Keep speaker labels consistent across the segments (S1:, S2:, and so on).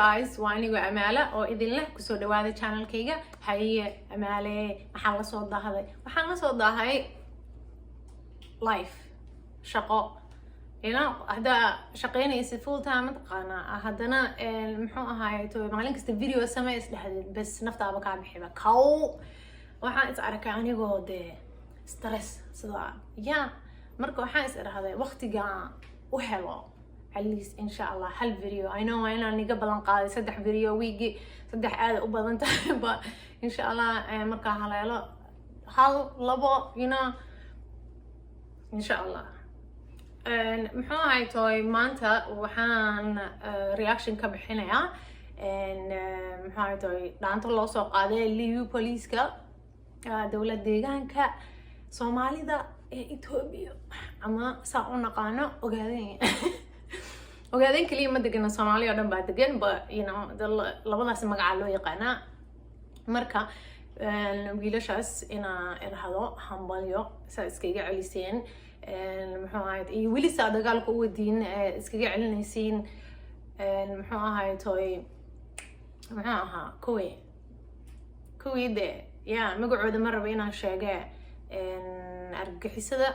S1: guys, waanigu Amaala oo idin leh kusoo dhawaada channelkayga. Haye Amaale, waxaan la soo daahaday. Waxaan la soo daahay life, shaqo. Hada shaqeynaysa full time taqaana. Hadana muxuu ahaay to maalin kasta video samee isdhaxdid bas naftaaba ka bixiba. Kaw waxaan is arkay anigoo de stress sida marka waxaan is iraahday waqtiga u helo at least inshallah hal video. I know inaan niga balan qaaday 3 video weeki 3 aad u badan tahay but inshallah marka haleelo hal labo inshallah muxuu ahaay toy maanta waxaan reaction ka bixinayaa muxuu ahaay toy dhaanto loo soo qaaday liibi police-ka dawladda deegaanka Soomaalida ee Itoobiya ama saa u naqaano ogaadeen kaliya ma degana Soomaaliya oo dhan baa degan but labadaas magaca loo yaqaanaa marka wiilashaas ina irahdo hambalyo saa iskaga celiseen muxuu ahayd iyo weli saa dagaalka u wadiin iskaga celinaysiin muxuu ahayd toy muxuu ahaa kuwii de magacooda ma rabo inaan sheege argagixisada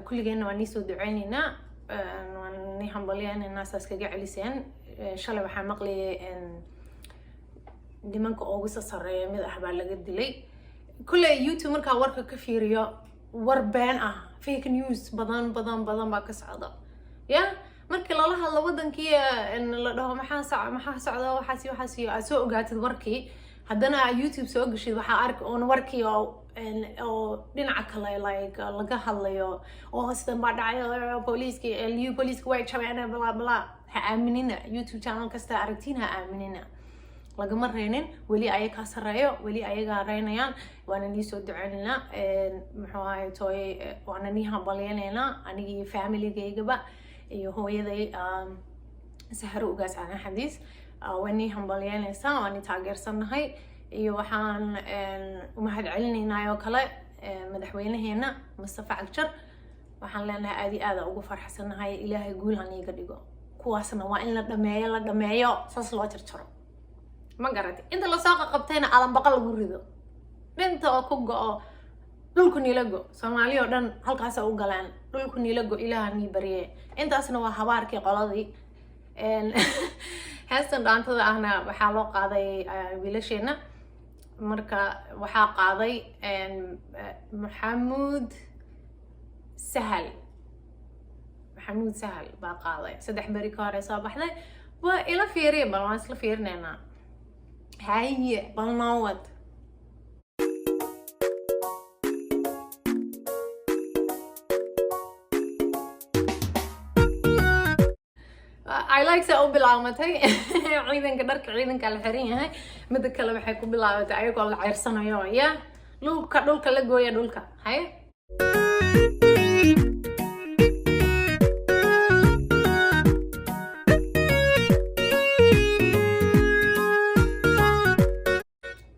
S1: kulligeena waan niisoo duceynaynaa waan ni hambalyeynaa saa iskaga celiseen shalay waxaa maqlayay nimanka ugu sareeya mid ah baa laga dilay kulley YouTube markaa warka ka fiiriyo war been ah fake news badan baa ka socda markii lala hadlo wadankii la dhaho maxaa socda waxaas aad soo ogaatid warkii haddana YouTube soo gashid waxaa arki oon warkii oo dhinaca kale laga hadlayo oo sidan baa dhacay poliiska way jabeen bla bla ha aaminina YouTube channel kasta aragtiin ha aaminina lagama reenin weli ayaga sareeyo weli ayaga reynayaan waana nii soo duceynaa muxuu ahaay toy waana nii hambalyeynaa anigii family-gaygaba iyo hooyaday Sahro ugaas aan xadiis waani hambalyeynaysaa waani taageersanahay iyo waxaan u mahad celinaynaa oo kale madaxweynaheena Mustafa Cagjar waxaan leenahay aad iyo aad ugu farxsanahay Ilaahay guul ha niga dhigo kuwaasna waa in la dhameeyo saas loo jarjaro ma garatay inta la soo qabtayna alan baqal lagu rido dhinta oo ku go'o dhulku nilago Soomaaliya oo dhan halkaas u galaan dhulku nilago Ilaahay ni bariye intaasna waa habaarkii qoladii heestan dhaantada ahna waxaa loo qaaday wiilasheena marka waxaa qaaday Maxamuud Sahal baa qaaday 3 bari ka hor soo baxday waa ila fiiriye bal waan isla fiirneena haye bal nawad I like to bilaamatay ciidanka dharka ciidanka la xiran yahay mid kale waxay ku bilaabatay ayagoo la ciirsanayo dhulka la gooya dhulka hay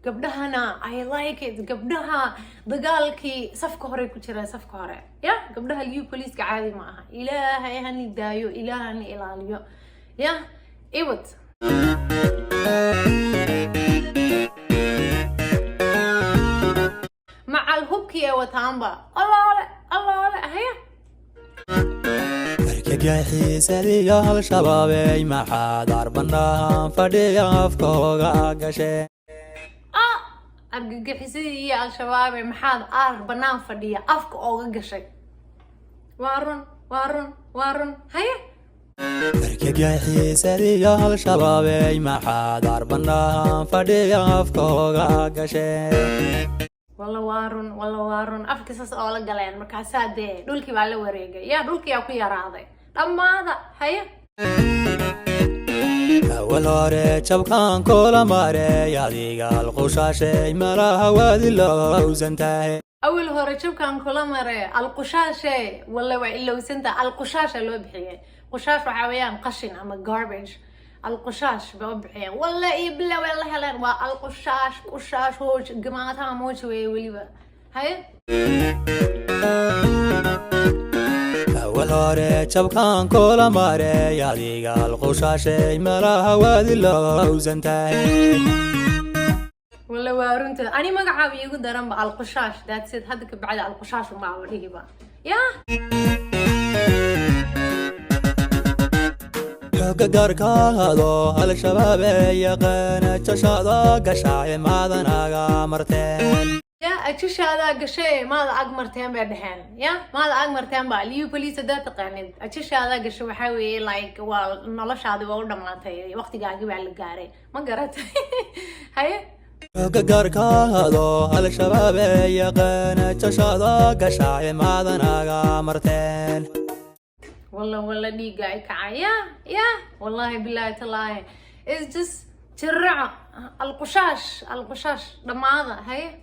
S1: gabdhahana I like it gabdhaha dagaalkii safka hore ku jira safka hore gabdhaha liibi police-ka caadi ma aha Ilaahay hani daayo Ilaahani ilaaliyo iwad macal hubkii ee wataanba allaale haya
S2: argagixisadiyo hal shabaabey maxaad arbanahan fadhiya afkooga gashe
S1: argagixisadii iyo al-shabaab maxaad banaan fadhiya afka ooga gashay waa run haya
S2: argagixisadiyo hal shabaabey maxaad arbanahan fadhiya afkooga gashe
S1: walla waa run afka saas oo la galeen markaasaa dee dhulkii baa la wareegay dhulkii aa ku yaraaday dhammaada haya
S2: awal hore jabkaan kula mareey adiga alqushaashay malaha waad ilowsantahay
S1: awal hore jabkaan kula mareey alqushaashay walla waa ilowsantahay alqushaasha loo bixiyay qushaas waxa weeyaan qashin ama garbage alqushaas baa bixiyay walla ibla walla helan waa alqushaas hooj gamaata mooj way waliba hay
S2: awal kore jabkan kula mare adiga alqushashay malaha wadi lowsantahay
S1: wala waarunta ani magacaabi igu daran ba alqushash that's it hadda ka bacda alqushash ma awlihiba ya
S2: garkaado hal shabaab yaqaan jashada gashay maadanaga marteen
S1: ya ajishada gashay maada ag marteen bay dhaxeen ya maada ag marteen ba liyu police dad taqaanid ajishada gashay waxa weeye like waa noloshaadi waa u dhamaatay waqtigaagi baa la gaaray ma garatay haye
S2: garkaado hal shabaab yaqaan jashada gashay maadanaga marteen
S1: والله ديقا كعيا يا والله بالله تالله it's just جرعة القشاش لما هذا هاي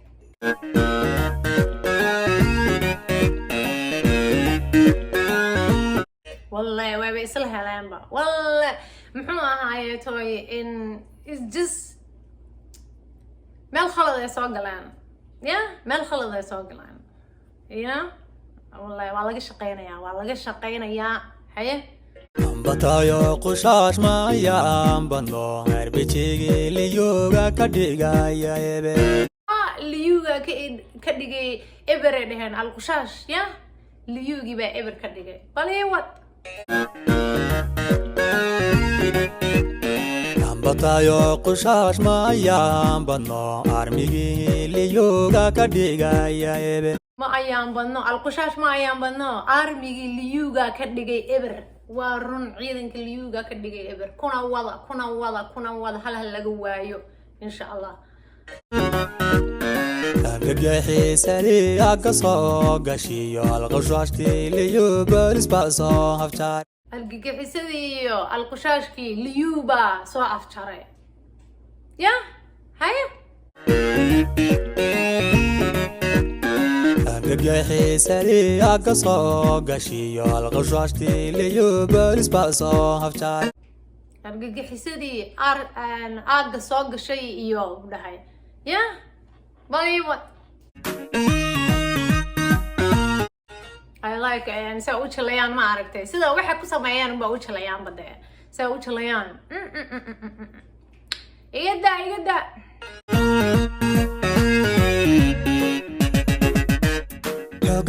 S1: والله وابي يسلها لامبا والله محوها هاي توي in it's just مال خلط يسوقلان يا مال خلط يسوقلان you know والله والله شقينا حيه
S2: بطايو قشاش ما يام بندو هربتيجي ليوغا كديغا يا يبي
S1: ليوغا كديغي ابر دهن القشاش يا ليوغي با ابر كديغي بالي وات
S2: بطايو قشاش ما يام بندو ارميجي ليوغا كديغا يا يبي
S1: ما أيام بنو القشاش ما أيام بنو أرمي اليوغا كدقي إبر ورن عيدن اليوغا كدقي إبر كنا وضع هلا جوايو إن شاء الله
S2: الجحي سري أقصى قشيو القشاش كي ليوبا لسباسو هفتار
S1: الجحي سري القشاش كي ليوبا سو أفتاري يا هاي
S2: الجحي سري أقصى قشيو القشاش كي ليوبا لسباسو هفتار
S1: الجحي سري أقصى قشي يو بهاي يا باي وات I like and so uchalayaan ma aragtay sida waxa ku sameeyaan ba uchalayaan bade so uchalayaan igada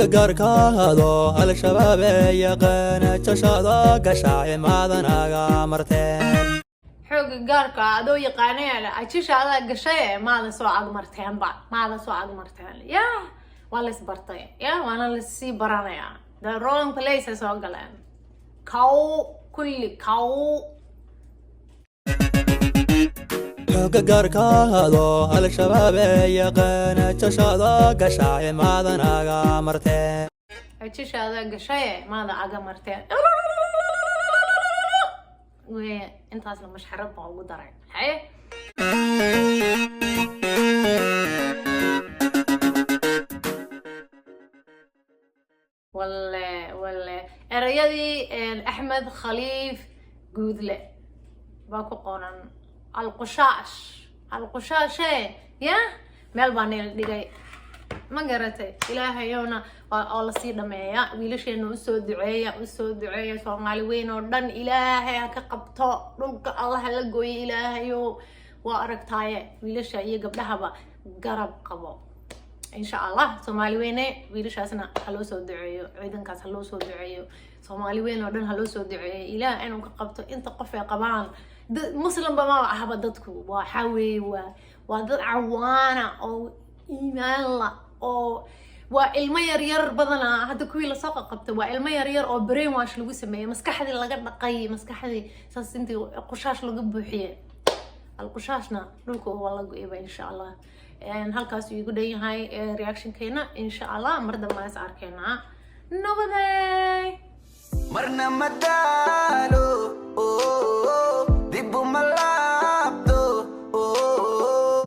S2: garkaado hal shabaab yaqaan jashada gashay maadanaga marteen
S1: xoog gaarka adoo yaqaanay ajishada gashay maada soo ag marteen ya wala isbartay ya wana la si baranaya the wrong places oo galeen kulli
S2: garkaado hal shabaab yaqaan jashada gashay maadanaga marteen
S1: ajishada gashay maada aga marteen intaas la mashxarad baa ugu daray haye والله erayadii أحمد خليف جودله باكو قرن القشاش يا مال بانيل دقي ما قرأتي إلهي يونا الله سيدنا مايا ويلشين وسود دعية سومالي وين ودن إلهي كقبطو رك الله لقوي إلهي وأركتاي ويلش يقبلها بقرب قبو إن شاء الله سومالي وين ويلش أسنا هلو سود دعية عيدن كاس هلو سود دعية سومالي وين ودن هلو سود دعية إلهي أنا كقبطو أنت قفي قبان مسلم بما أحب ضدكو وحوي وضد عوانا أو إيمان الله أو وإلما يرير بدنا هذا كويل ساق قبته وإلما يرير أو بريم واش لو سميه مسكحة اللي لقد نقي مسكحة ساس أنت قشاش لو جب حيه القشاشنا لوكو والله قريبة إن شاء الله يعني هالكاس يقول لي هاي رياكشن كينا إن شاء الله مرة ما يسعر كينا نبذي
S3: مرنا مدالو